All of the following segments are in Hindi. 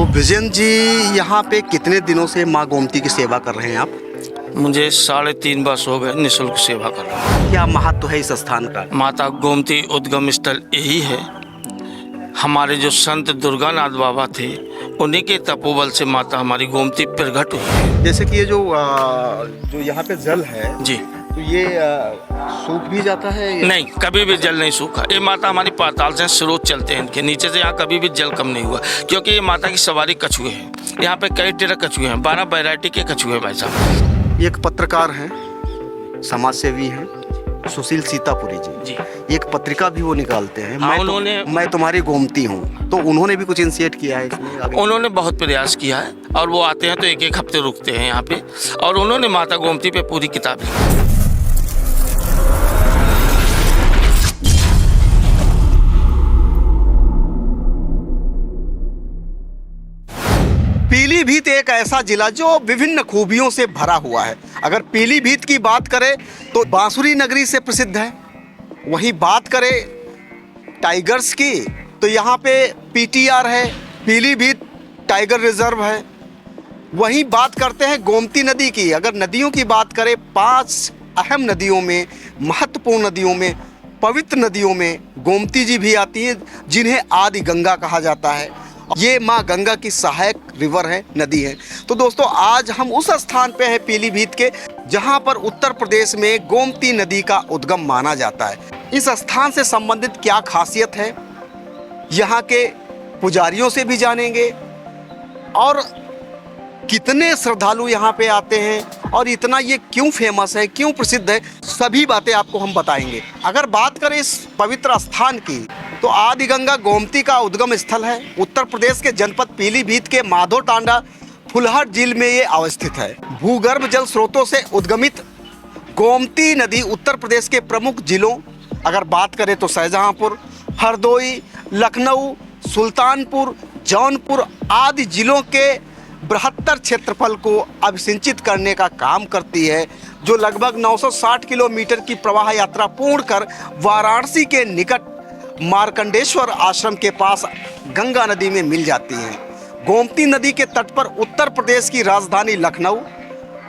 विजयन जी, यहाँ पे कितने दिनों से माँ गोमती की सेवा कर रहे हैं आप? मुझे 3.5 वर्ष हो गए निःशुल्क सेवा कर रहा हूँ। क्या महत्व है इस स्थान का? माता गोमती उद्गम स्थल यही है। हमारे जो संत दुर्गानाथ बाबा थे, उन्हीं के तपोबल से माता हमारी गोमती प्रकट हुई। जैसे कि ये जो यहाँ पे जल है जी, तो ये सूख भी जाता है नहीं, कभी भी जल नहीं सूखा। ये माता हमारी पाताल से स्रोत चलते हैं इनके नीचे से, यहाँ कभी भी जल कम नहीं हुआ, क्योंकि ये माता की सवारी कछुए हैं। यहाँ पे कई तरह कछुए हैं, 12 वैरायटी के कछुए हैं भाई साहब। एक पत्रकार हैं, समाज सेवी हैं, सुशील सीतापुरी जी। एक पत्रिका भी वो निकालते हैं। मैं तुम्हारी गोमती हूँ, तो उन्होंने भी कुछ इनिशिएट किया है इसमें? उन्होंने बहुत प्रयास किया है, और वो आते हैं तो एक हफ्ते रुकते हैं यहाँ पे, और उन्होंने माता गोमती पे पूरी किताब लिखी। पीलीभीत एक ऐसा जिला जो विभिन्न खूबियों से भरा हुआ है। अगर पीलीभीत की बात करें तो बांसुरी नगरी से प्रसिद्ध है। वहीं बात करें टाइगर्स की तो यहाँ पे पीटीआर है, पीलीभीत टाइगर रिजर्व है। वहीं बात करते हैं गोमती नदी की। अगर नदियों की बात करें, 5 अहम नदियों में, महत्वपूर्ण नदियों में, पवित्र नदियों में गोमती जी भी आती है, जिन्हें आदि गंगा कहा जाता है। ये माँ गंगा की सहायक रिवर है, नदी है। तो दोस्तों, आज हम उस स्थान पे हैं पीलीभीत के, जहाँ पर उत्तर प्रदेश में गोमती नदी का उद्गम माना जाता है। इस स्थान से संबंधित क्या खासियत है, यहाँ के पुजारियों से भी जानेंगे, और कितने श्रद्धालु यहाँ पे आते हैं, और इतना ये क्यों फेमस है, क्यों प्रसिद्ध है, सभी बातें आपको हम बताएंगे। अगर बात करें इस पवित्र स्थान की तो आदि गंगा गोमती का उद्गम स्थल है। उत्तर प्रदेश के जनपद पीलीभीत के माधो टांडा फुलहर झील में ये अवस्थित है। भूगर्भ जल स्रोतों से उद्गमित गोमती नदी उत्तर प्रदेश के प्रमुख जिलों, अगर बात करें तो शाहजहांपुर, हरदोई, लखनऊ, सुल्तानपुर, जौनपुर आदि जिलों के बृहत्तर क्षेत्रफल को अभिसिंचित करने का काम करती है, जो लगभग 960 किलोमीटर की प्रवाह यात्रा पूर्ण कर वाराणसी के निकट मार्कंडेश्वर आश्रम के पास गंगा नदी में मिल जाती हैं। गोमती नदी के तट पर उत्तर प्रदेश की राजधानी लखनऊ,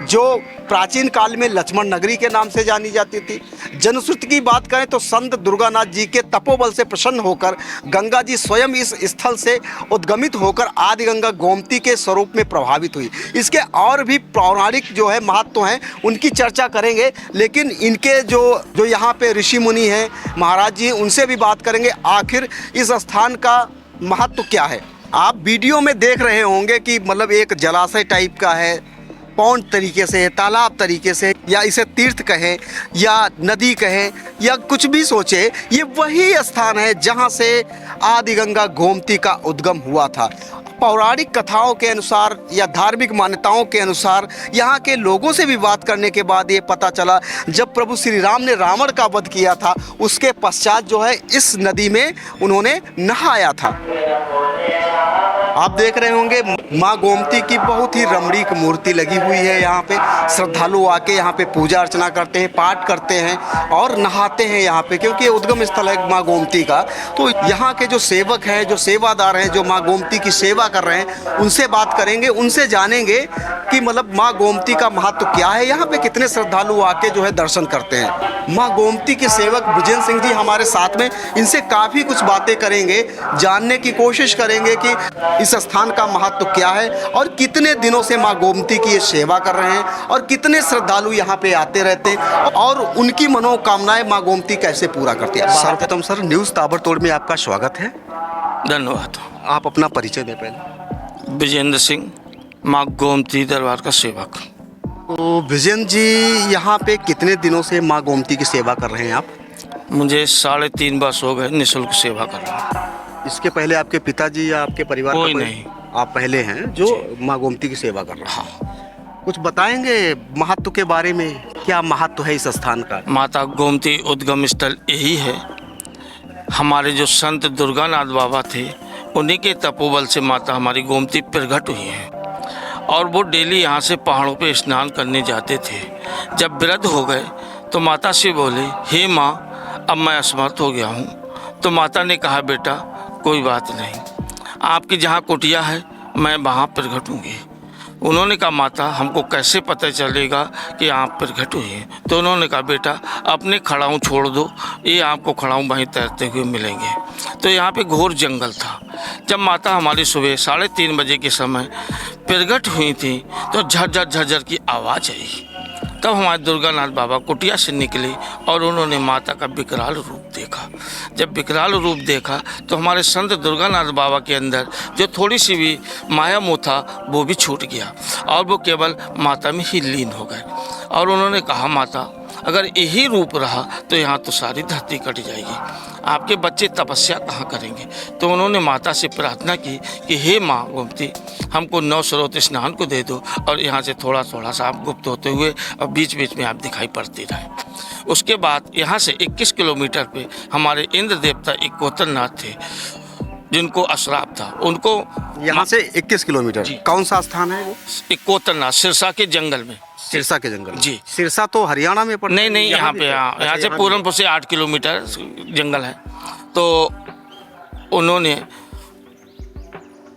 जो प्राचीन काल में लक्ष्मण नगरी के नाम से जानी जाती थी। जनश्रुति की बात करें तो संत दुर्गानाथ जी के तपोबल से प्रसन्न होकर गंगा जी स्वयं इस स्थल से उद्गमित होकर आदि गंगा गोमती के स्वरूप में प्रभावित हुई। इसके और भी पौराणिक जो है महत्व हैं, उनकी चर्चा करेंगे, लेकिन इनके जो यहाँ पे ऋषि मुनि हैं, महाराज जी, उनसे भी बात करेंगे आखिर इस स्थान का महत्व क्या है। आप वीडियो में देख रहे होंगे कि मतलब एक जलाशय टाइप का है, पौंड तरीके से है, तालाब तरीके से, या इसे तीर्थ कहें या नदी कहें या कुछ भी सोचे, ये वही स्थान है जहाँ से आदि गंगा गोमती का उद्गम हुआ था। पौराणिक कथाओं के अनुसार या धार्मिक मान्यताओं के अनुसार यहाँ के लोगों से भी बात करने के बाद ये पता चला, जब प्रभु श्री राम ने रावण का वध किया था, उसके पश्चात जो है इस नदी में उन्होंने नहाया था। आप देख रहे होंगे माँ गोमती की बहुत ही रमणीक मूर्ति लगी हुई है। यहाँ पे श्रद्धालु आके यहाँ पे पूजा अर्चना करते हैं, पाठ करते हैं और नहाते हैं यहाँ पे, क्योंकि ये उद्गम स्थल है माँ गोमती का। तो यहाँ के जो सेवक हैं, जो सेवादार हैं, जो माँ गोमती की सेवा कर रहे हैं, उनसे बात करेंगे, उनसे जानेंगे कि मतलब माँ गोमती का महत्व क्या है, यहाँ पे कितने श्रद्धालु आके जो है दर्शन करते हैं। माँ गोमती के सेवक विजयन सिंह जी हमारे साथ में, इनसे काफ़ी कुछ बातें करेंगे, जानने की कोशिश करेंगे कि इस स्थान का महत्व क्या है और कितने दिनों से माँ गोमती की ये सेवा कर रहे हैं और कितने श्रद्धालु यहाँ पे आते रहते हैं और उनकी मनोकामनाएं माँ गोमती कैसे पूरा करती है। सर्वप्रथम सर, न्यूज़ ताबड़तोड़ में आपका स्वागत है। धन्यवाद। आप अपना परिचय दें पहले। विजेंद्र सिंह, माँ गोमती दरबार का सेवक। तो विजयन जी, यहाँ पे कितने दिनों से माँ गोमती की सेवा कर रहे हैं आप? मुझे 3.5 वर्ष हो गए निःशुल्क सेवा कर रहा हूँ। इसके पहले आपके पिताजी या आपके परिवार कोई का नहीं, आप पहले हैं जो माँ गोमती की सेवा कर रहे हैं? हाँ। कुछ बताएंगे महत्व के बारे में, क्या महत्व है इस स्थान का? माता गोमती उद्गम स्थल यही है। हमारे जो संत दुर्गानाथ बाबा थे, उन्हीं के तपोबल से माता हमारी गोमती प्रकट हुई है, और वो डेली यहाँ से पहाड़ों पे स्नान करने जाते थे। जब वृद्ध हो गए तो माता से बोले, हे माँ, अब मैं असमर्थ हो गया हूँ। तो माता ने कहा, बेटा कोई बात नहीं, आपकी जहाँ कुटिया है मैं वहाँ प्रकट होंगी। उन्होंने कहा माता हमको कैसे पता चलेगा कि आप प्रकट हुए हैं? तो उन्होंने कहा बेटा अपने खड़ाऊँ छोड़ दो, ये आपको खड़ाऊँ वहीं तैरते हुए मिलेंगे। तो यहाँ पे घोर जंगल था। जब माता हमारी सुबह 3:30 बजे के समय प्रकट हुई थी तो झरझर झरझर की आवाज़ आई। तब हमारे दुर्गानाथ बाबा कुटिया से निकले और उन्होंने माता का विकराल रूप देखा। जब विकराल रूप देखा तो हमारे संत दुर्गानाथ बाबा के अंदर जो थोड़ी सी भी माया मोह था वो भी छूट गया और वो केवल माता में ही लीन हो गए। और उन्होंने कहा माता अगर यही रूप रहा तो यहाँ तो सारी धरती कट जाएगी, आपके बच्चे तपस्या कहाँ करेंगे? तो उन्होंने माता से प्रार्थना की कि हे माँ गोमती हमको 9 स्रोत स्नान को दे दो और यहाँ से थोड़ा थोड़ा सा आप गुप्त होते हुए और बीच बीच में आप दिखाई पड़ते रहे। उसके बाद यहाँ से 21 किलोमीटर पे हमारे इंद्र देवता एक कोतरनाथ थे जिनको अश्राप था। उनको यहाँ से 21 किलोमीटर कौन सा स्थान है वो? एक कोतरनाथ सिरसा के जंगल में। सिरसा के जंगल जी। सिरसा तो हरियाणा में पड़ता है? नहीं यहाँ पे यहाँ से पूरनपुर से 8 किलोमीटर जंगल है। तो उन्होंने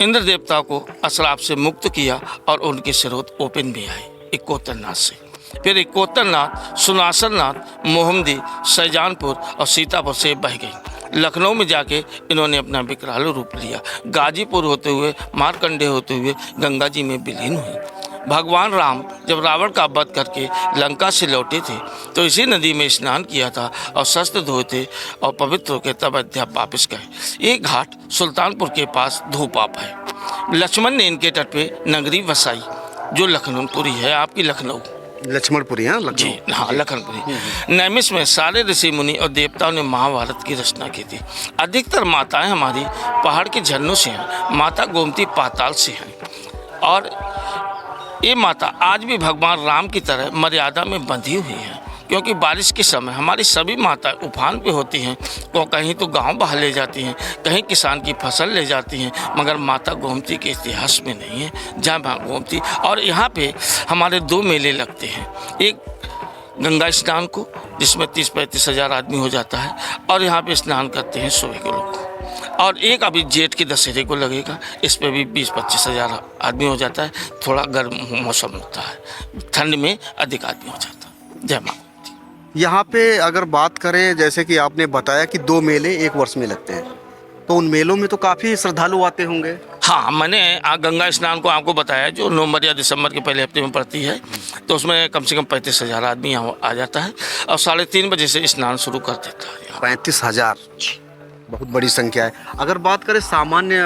इंद्र देवता को अश्राप से मुक्त किया और उनके स्रोत ओपन भी आए इकोतरनाथ से। फिर इकोतरनाथ, सुनासरनाथ, मोहम्मदी, शहजानपुर और सीतापुर से बह गई। लखनऊ में जाके इन्होंने अपना विकराल रूप लिया। गाजीपुर होते हुए, मारकंडे होते हुए गंगा जी में विलीन हुए। भगवान राम जब रावण का वध करके लंका से लौटे थे तो इसी नदी में स्नान किया था और शस्त्र धोए थे और पवित्र होकर तब अयोध्या वापस गए। ये घाट सुल्तानपुर के पास धूपाप है। लक्ष्मण ने इनके तट पे नगरी बसाई जो लखनऊपुरी है, आपकी लखनऊ लक्ष्मणपुरी। हाँ लखनऊ। जी हाँ लखनपुरी। नैमिष में सारे ऋषि मुनि और देवताओं ने महाभारत की रचना की थी। अधिकतर माताएं हमारी पहाड़ के झरनों से हैं। माता गोमती पाताल से हैं और ये माता आज भी भगवान राम की तरह मर्यादा में बंधी हुई है, क्योंकि बारिश के समय हमारी सभी माताएं उफान पे होती हैं। तो कहीं तो गांव बहा ले जाती हैं, कहीं किसान की फसल ले जाती हैं, मगर माता गोमती के इतिहास में नहीं है जहाँ माँ गोमती। और यहाँ पे हमारे 2 मेले लगते हैं, एक गंगा स्नान को जिसमें 30-35 हज़ार आदमी हो जाता है और यहाँ पे स्नान करते हैं सुबह के लोग, और एक अभी जेठ के दशहरे को लगेगा, इस पे भी 20-25 हज़ार आदमी हो जाता है। थोड़ा गर्म मौसम होता है, ठंड में अधिक आदमी हो जाता है। जय माँ। यहाँ पे अगर बात करें जैसे कि आपने बताया कि 2 मेले एक वर्ष में लगते हैं, तो उन मेलों में तो काफ़ी श्रद्धालु आते होंगे। हाँ मैंने गंगा स्नान को आपको बताया जो नवंबर या दिसंबर के पहले हफ्ते में पड़ती है, तो उसमें कम से कम 35 हज़ार आदमी यहाँ आ जाता है और 3:30 बजे से स्नान शुरू कर देता है। 35 हज़ार बहुत बड़ी संख्या है। अगर बात करें सामान्य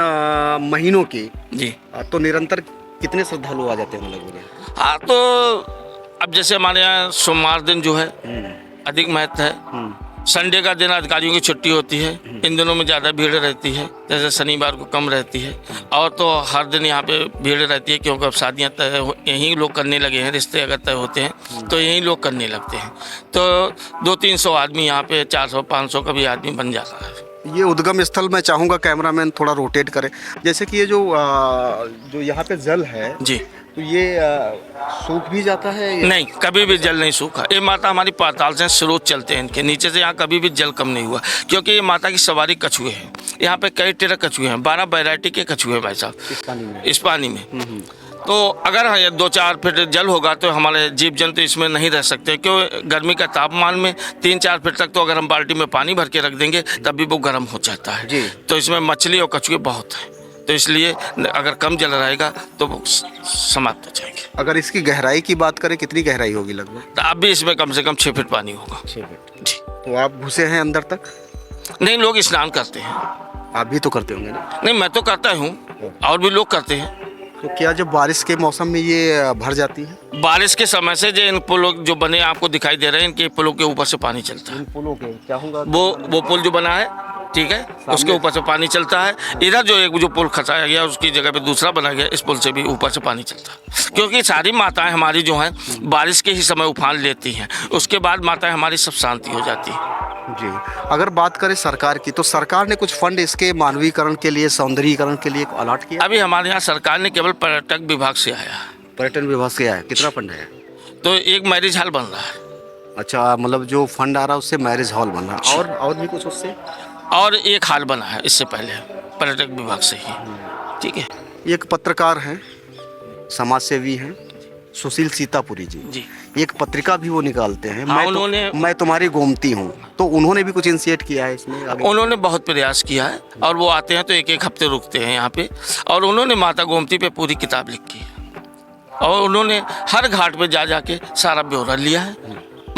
महीनों की जी तो निरंतर कितने श्रद्धालु आ जाते हैं लगभग? हाँ तो अब जैसे हमारे यहाँ सोमवार दिन जो है अधिक महत्व है, संडे का दिन अधिकारियों की छुट्टी होती है, इन दिनों में ज़्यादा भीड़ रहती है, जैसे शनिवार को कम रहती है। और तो हर दिन यहाँ पे भीड़ रहती है क्योंकि अब शादियाँ तय यहीं लोग करने लगे हैं, रिश्ते अगर तय होते हैं तो यहीं लोग करने लगते हैं। तो 200-300 आदमी यहाँ पे 400-500 का भी आदमी बन जाता है। ये उद्गम स्थल मैं चाहूँगा कैमरामैन थोड़ा रोटेट करे, जैसे कि ये जो यहाँ पे जल है जी, तो ये सूख भी जाता है? नहीं, कभी भी जल नहीं सूखा। ये माता हमारी पाताल से स्रोत चलते हैं इनके नीचे से, यहाँ कभी भी जल कम नहीं हुआ, क्योंकि ये माता की सवारी कछुए हैं। यहाँ पे कई तरह कछुए हैं, 12 वैरायटी के कछुए हैं भाई साहब इस पानी में। तो अगर 2-4 फीट जल होगा तो हमारे जीव जंतु इसमें नहीं रह सकते, क्यों गर्मी का तापमान में 3-4 फीट तक तो अगर हम बाल्टी में पानी भर के रख देंगे तब भी वो गर्म हो जाता है। तो इसमें मछली और कछुए बहुत हैं, तो इसलिए अगर कम जल रहेगा तो वो समाप्त हो जाएंगे। अगर इसकी गहराई की बात करें कितनी गहराई होगी लगभग? तो अब भी इसमें कम से कम 6 फीट पानी होगा। 6 फीट जी। तो आप घुसे हैं अंदर तक? नहीं, लोग स्नान करते हैं। आप भी तो करते होंगे ना? नहीं, मैं तो करता हूँ और भी लोग करते हैं। तो क्या जब बारिश के मौसम में ये भर जाती है? बारिश के समय से जो इन पुलों जो बने आपको दिखाई दे रहे हैं, इनके पुलों के ऊपर से पानी चलता है। इन पुलों के चाहूँगा वो पुल जो बना है, ठीक है, उसके ऊपर से पानी चलता है। इधर जो एक जो पुल खसाया गया उसकी जगह पे दूसरा बना गया, इस पुल से भी ऊपर से पानी चलता है। क्योंकि सारी माताएं हमारी जो हैं बारिश के ही समय उफान लेती हैं, उसके बाद माताएं हमारी सब शांति हो जाती है। जी। अगर बात करें सरकार की, तो सरकार ने कुछ फंड इसके मानवीकरण के लिए, सौंदर्यीकरण के लिए अलॉट किया? अभी हमारे यहाँ सरकार ने केवल पर्यटक विभाग से आया है। पर्यटन विभाग से आया? कितना फंड है? तो एक मैरिज हॉल बन रहा है। अच्छा, मतलब जो फंड आ रहा है उससे मैरिज हॉल बन रहा है, और भी कुछ उससे? और एक हाल बना है इससे पहले पर्यटक विभाग से ही, ठीक है। एक पत्रकार हैं, समाज सेवी हैं, सुशील सीतापुरी जी। जी। एक पत्रिका भी वो निकालते हैं, हाँ, उन्होंने- मैं तुम्हारी गोमती हूँ, तो उन्होंने भी कुछ इनिशिएट किया है इसमें आगे? उन्होंने बहुत प्रयास किया है और वो आते हैं तो एक एक हफ्ते रुकते हैं यहाँ पे, और उन्होंने माता गोमती पे पूरी किताब लिखी है और उन्होंने हर घाट पे जा जाके सारा ब्यौरा लिया है।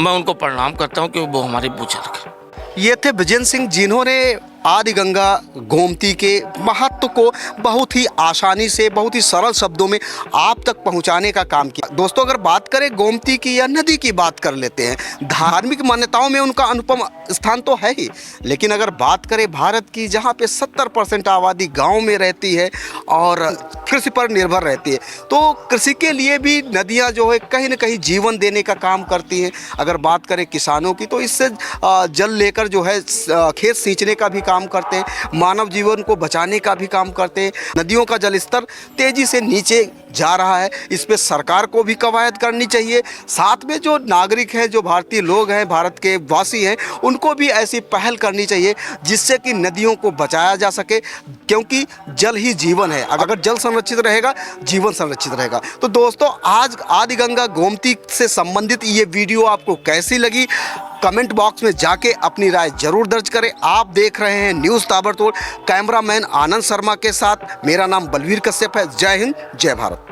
मैं उनको प्रणाम करता हूँ कि वो हमारे बुजुर्ग हैं। ये थे विजेंद्र सिंह, जिन्होंने आदि गंगा गोमती के महत्व को बहुत ही आसानी से, बहुत ही सरल शब्दों में आप तक पहुंचाने का काम किया। दोस्तों, अगर बात करें गोमती की या नदी की बात कर लेते हैं, धार्मिक मान्यताओं में उनका अनुपम स्थान तो है ही, लेकिन अगर बात करें भारत की, जहां पे 70% आबादी गांव में रहती है और कृषि पर निर्भर रहती है, तो कृषि के लिए भी नदियां जो है कहीं ना कहीं जीवन देने का काम करती हैं। अगर बात करें किसानों की, तो इससे जल लेकर जो है खेत सींचने का भी काम करते हैं, मानव जीवन को बचाने का भी काम करते हैं। नदियों का जलस्तर तेजी से नीचे जा रहा है, इस पे सरकार को भी कवायद करनी चाहिए। साथ में जो नागरिक हैं, जो भारतीय लोग हैं, भारत के वासी हैं, उनको भी ऐसी पहल करनी चाहिए जिससे कि नदियों को बचाया जा सके, क्योंकि जल ही जीवन है। अगर जल संरक्षित रहेगा, जीवन संरक्षित रहेगा। तो दोस्तों, आज आदि गंगा गोमती से संबंधित ये वीडियो आपको कैसी लगी, कमेंट बॉक्स में जाके अपनी राय जरूर दर्ज करें। आप देख रहे हैं न्यूज़ ताबड़तोड़, कैमरामैन आनंद शर्मा के साथ मेरा नाम बलवीर कश्यप है। जय हिंद, जय भारत।